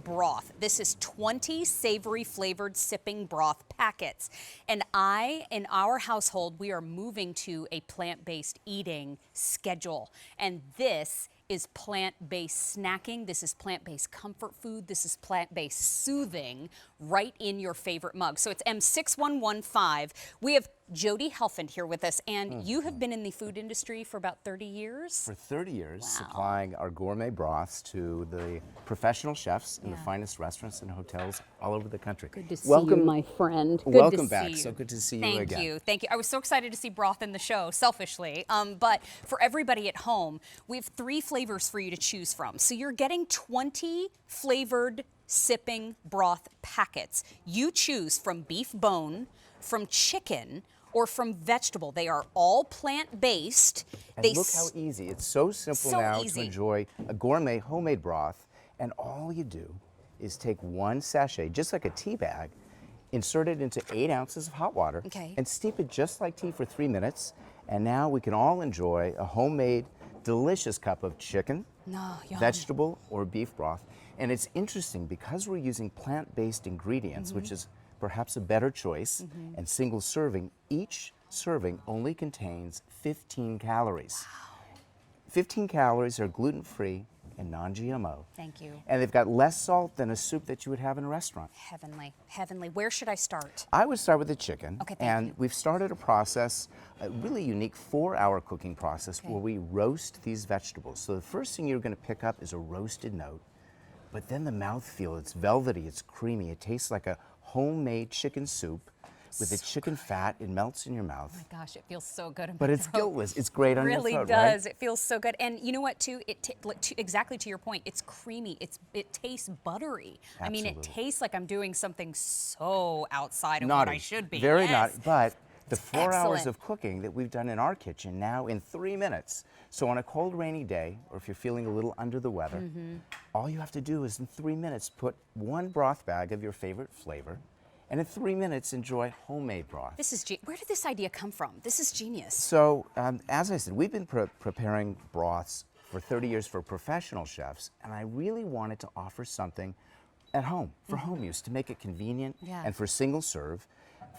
Broth. This is 20 savory flavored sipping broth packets. And in our household, we are moving to a plant-based eating schedule. And this is plant-based snacking. This is plant-based comfort food. This is plant-based soothing right in your favorite mug. So it's M6115. We have Jody Helfand here with us, and you have been in the food industry for about 30 years? For 30 years, Wow. supplying our gourmet broths to the professional chefs in the finest restaurants and hotels all over the country. Good to see you, my friend. Good Welcome to back. see you. So good to see you Thank again. you. Thank you. I was so excited to see broth in the show, selfishly. But for everybody at home, we have 3 flavors for you to choose from. So you're getting 20 flavored sipping broth packets. You choose from beef bone, from chicken, or from vegetable. They are all plant-based. And look how easy. It's so simple to enjoy a gourmet homemade broth. And all you do is take 1 sachet, just like a tea bag, insert it into 8 ounces of hot water, and steep it just like tea for 3 minutes. And now we can all enjoy a homemade, delicious cup of chicken, vegetable, or beef broth. And it's interesting because we're using plant-based ingredients, which is perhaps a better choice, and single serving, each serving only contains 15 calories. Wow. 15 calories are gluten-free and non-GMO. Thank you. And they've got less salt than a soup that you would have in a restaurant. Heavenly, heavenly. Where should I start? I would start with the chicken. Okay, thank you. We've started a process, a really unique 4-hour cooking process where we roast these vegetables. So the first thing you're going to pick up is a roasted note, but then the mouthfeel, it's velvety, it's creamy, it tastes like a homemade chicken soup with the chicken fat. It melts in your mouth. Oh my gosh, it feels so good in my But it's throat. guiltless. It's great on your throat, It really right? does. It feels so good. And you know what, too? Exactly to your point, it's creamy. It tastes buttery. Absolutely. I mean, it tastes like I'm doing something so outside of Naughty. what I should be. Very yes. naughty. But the It's 4 hours excellent. of cooking that we've done in our kitchen now in 3 minutes. So on a cold, rainy day, or if you're feeling a little under the weather, all you have to do is in 3 minutes put 1 broth bag of your favorite flavor, and in 3 minutes enjoy homemade broth. This is where did this idea come from? This is genius. So as I said, we've been preparing broths for 30 years for professional chefs, and I really wanted to offer something at home for home use to make it convenient and for single serve.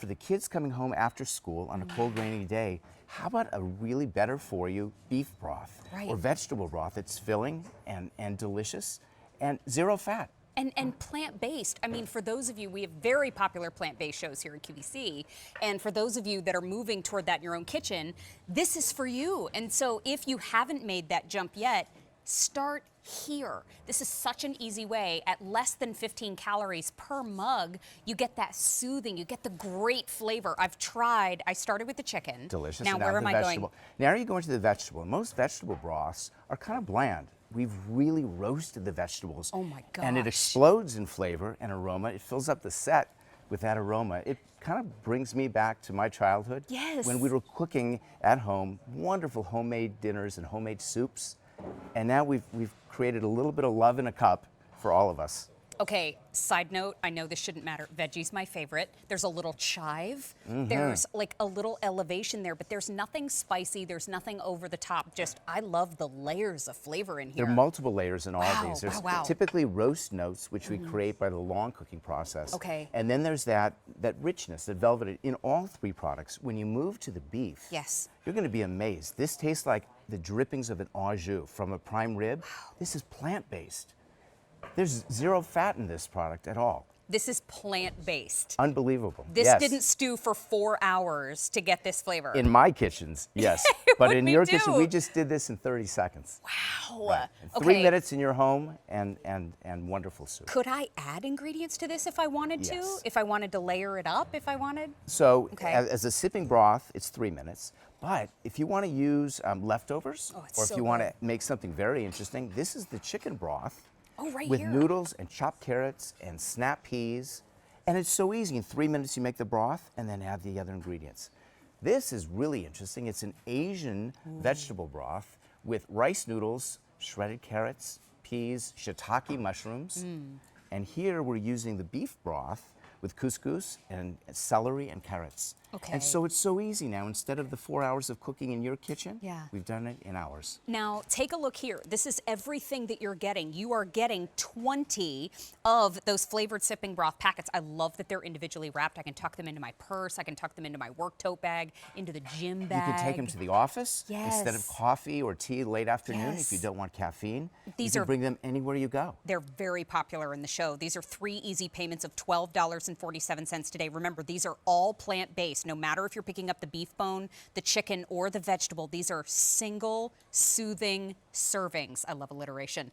For the kids coming home after school on a cold, rainy day, how about a really better for you beef broth or vegetable broth that's filling and delicious and 0 fat? And plant-based. I mean, for those of you, we have very popular plant-based shows here at QVC, and for those of you that are moving toward that in your own kitchen, this is for you. And so if you haven't made that jump yet, start here. This is such an easy way. At less than 15 calories per mug, you get that soothing, you get the great flavor. I've tried. I started with the chicken. Delicious. Now, where am I going? Now you go into the vegetable. Most vegetable broths are kind of bland. We've really roasted the vegetables. Oh my gosh. And it explodes in flavor and aroma. It fills up the set with that aroma. It kind of brings me back to my childhood. Yes. When we were cooking at home, wonderful homemade dinners and homemade soups. And now we've created a little bit of love in a cup for all of us. Okay, side note, I know this shouldn't matter. Veggie's my favorite. There's a little chive. There's like a little elevation there, but there's nothing spicy. There's nothing over the top. Just, I love the layers of flavor in here. There are multiple layers in all of these. Wow, There's typically roast notes, which we create by the long cooking process. Okay. And then there's that richness, that velvet in all 3 products. When you move to the beef, you're going to be amazed. This tastes like the drippings of an au jus from a prime rib. Wow. This is plant-based. There's 0 fat in this product at all. This is plant-based. Unbelievable. This didn't stew for 4 hours to get this flavor. In my kitchens, yes. But in your kitchen, we just did this in 30 seconds. Wow. Right. 3 minutes in your home and wonderful soup. Could I add ingredients to this if I wanted to? If I wanted to layer it up, if I wanted? So as a sipping broth, it's 3 minutes. But if you want to use leftovers, or if you want to make something very interesting, this is the chicken broth. With noodles and chopped carrots and snap peas. And it's so easy. In 3 minutes, you make the broth and then add the other ingredients. This is really interesting. It's an Asian vegetable broth with rice noodles, shredded carrots, peas, shiitake mushrooms. And here we're using the beef broth, with couscous and celery and carrots. Okay. And so it's so easy now. Instead of the 4 hours of cooking in your kitchen, Yeah. we've done it in hours. Now, take a look here. This is everything that you're getting. You are getting 20 of those flavored sipping broth packets. I love that they're individually wrapped. I can tuck them into my purse. I can tuck them into my work tote bag, into the gym bag. You can take them to the office instead of Yes. coffee or tea late afternoon Yes. if you don't want caffeine. These you can are- bring them anywhere you go. They're very popular in the show. These are 3 easy payments of $12.47 today. Remember, these are all plant-based. No matter if you're picking up the beef bone, the chicken, or the vegetable, these are single, soothing servings. I love alliteration.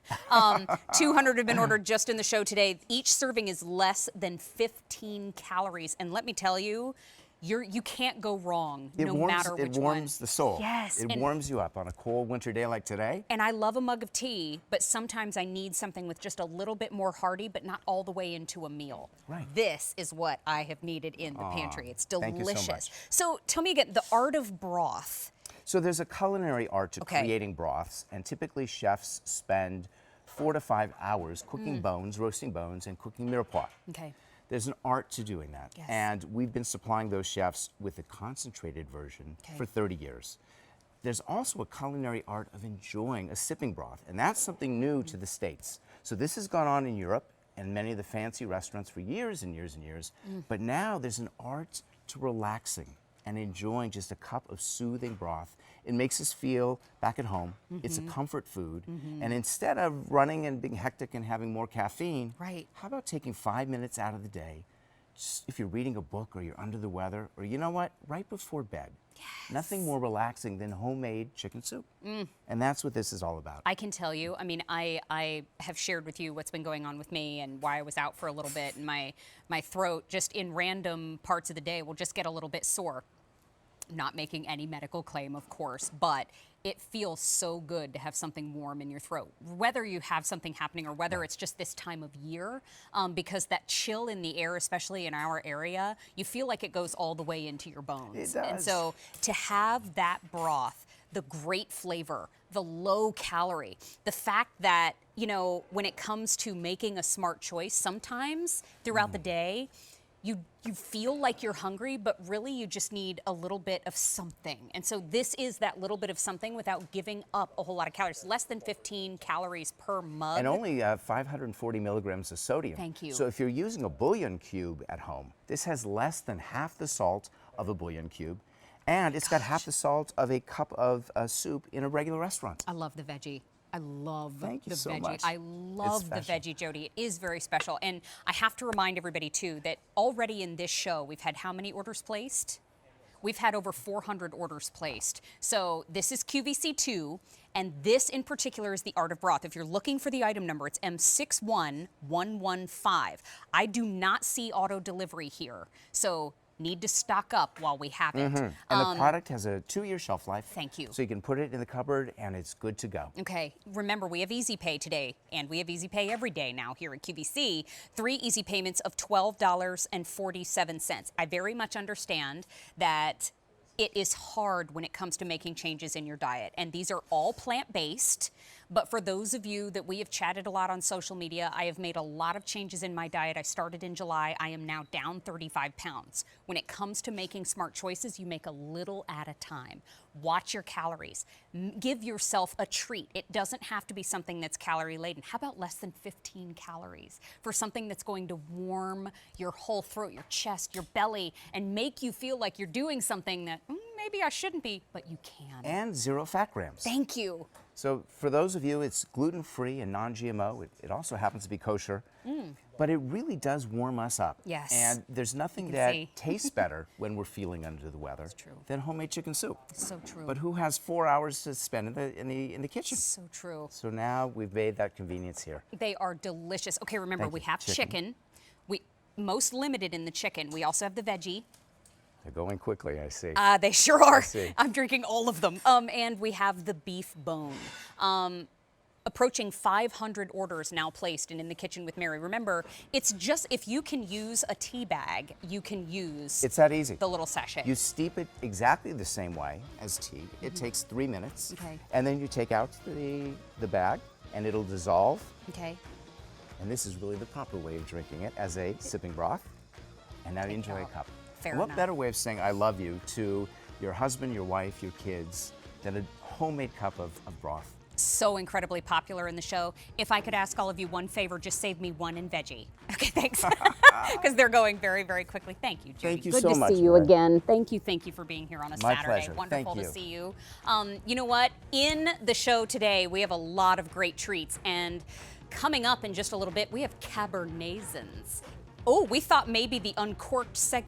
200 have been ordered just in the show today. Each serving is less than 15 calories. And let me tell you, you can't go wrong It matter which It warms the soul. Yes, It and- warms you up on a cold winter day like today. And I love a mug of tea, but sometimes I need something with just a little bit more hearty, but not all the way into a meal. Right. This is what I have needed in the pantry. It's thank you so delicious. much. So tell me again, the art of broth. So there's a culinary art to Okay. creating broths, and typically chefs spend 4 to 5 hours cooking bones, roasting bones, and cooking mirepoix. Okay. There's an art to doing that. Yes. And we've been supplying those chefs with a concentrated version Okay. for 30 years. There's also a culinary art of enjoying a sipping broth, and that's something new to the States. So this has gone on in Europe and many of the fancy restaurants for years and years and years. But now there's an art to relaxing and enjoying just a cup of soothing broth. It makes us feel back at home. It's a comfort food. And instead of running and being hectic and having more caffeine, Right. how about taking 5 minutes out of the day, just if you're reading a book or you're under the weather, or you know what, right before bed. Nothing more relaxing than homemade chicken soup. And that's what this is all about. I can tell you, I mean, I have shared with you what's been going on with me and why I was out for a little bit, and my throat just in random parts of the day will just get a little bit sore. Not making any medical claim, of course, but it feels so good to have something warm in your throat, whether you have something happening or whether it's just this time of year, because that chill in the air, especially in our area, you feel like it goes all the way into your bones. It And does. so to have that broth, the great flavor, the low calorie, the fact that, you know, when it comes to making a smart choice, sometimes throughout the day, you feel like you're hungry, but really you just need a little bit of something. And so this is that little bit of something without giving up a whole lot of calories. Less than 15 calories per mug. And only 540 milligrams of sodium. Thank you. So if you're using a bouillon cube at home, this has less than half the salt of a bouillon cube. And it's got half the salt of a cup of soup in a regular restaurant. I love the veggie. I love Thank you the so veggie. much. I love the special. veggie, Jody. It is very special. And I have to remind everybody, too, that already in this show, we've had how many orders placed? We've had over 400 orders placed. So this is QVC2, and this in particular is the Art of Broth. If you're looking for the item number, it's M61115. I do not see auto delivery here, so need to stock up while we have it. And the product has a 2-year shelf life. Thank you. So you can put it in the cupboard and it's good to go. Okay, remember we have Easy Pay today, and we have Easy Pay every day now here at QVC. 3 easy payments of $12.47. I very much understand that it is hard when it comes to making changes in your diet, and these are all plant-based. But for those of you that we have chatted a lot on social media, I have made a lot of changes in my diet. I started in July. I am now down 35 pounds. When it comes to making smart choices, you make a little at a time. Watch your calories. Give yourself a treat. It doesn't have to be something that's calorie laden. How about less than 15 calories for something that's going to warm your whole throat, your chest, your belly, and make you feel like you're doing something that maybe I shouldn't be, but you can. And 0 fat grams. Thank you. So for those of you, it's gluten-free and non-GMO. It also happens to be kosher. But it really does warm us up. Yes. And there's nothing can that see. tastes better when we're feeling under the weather true. than homemade chicken soup. So true. But who has 4 hours to spend in the kitchen? So true. So now we've made that convenience here. They are delicious. Okay, remember Thank we you. have Chicken. chicken. We most limited in the chicken. We also have the veggie. They're going quickly, I see. They sure are. see. I'm drinking all of them. And we have the beef bone. Approaching 500 orders now placed and in the kitchen with Mary. Remember, it's just if you can use a tea bag, you can use It's that easy. the little sachet. You steep it exactly the same way as tea. It takes 3 minutes. Okay. And then you take out the bag and it'll dissolve. Okay. And this is really the proper way of drinking it as a sipping broth. and now you enjoy a cup. Fair What enough. better way of saying I love you to your husband, your wife, your kids than a homemade cup of broth? So incredibly popular in the show. If I could ask all of you one favor, just save me one in veggie. Okay, thanks. Because they're going very, very quickly. Thank you, Judy. Thank you Good so to much, see you Mary. again. Thank you for being here on a My Saturday. pleasure. Wonderful Thank to you. see you. You know what? In the show today, we have a lot of great treats, and coming up in just a little bit, we have Cabernetons. Oh, we thought maybe the uncorked segment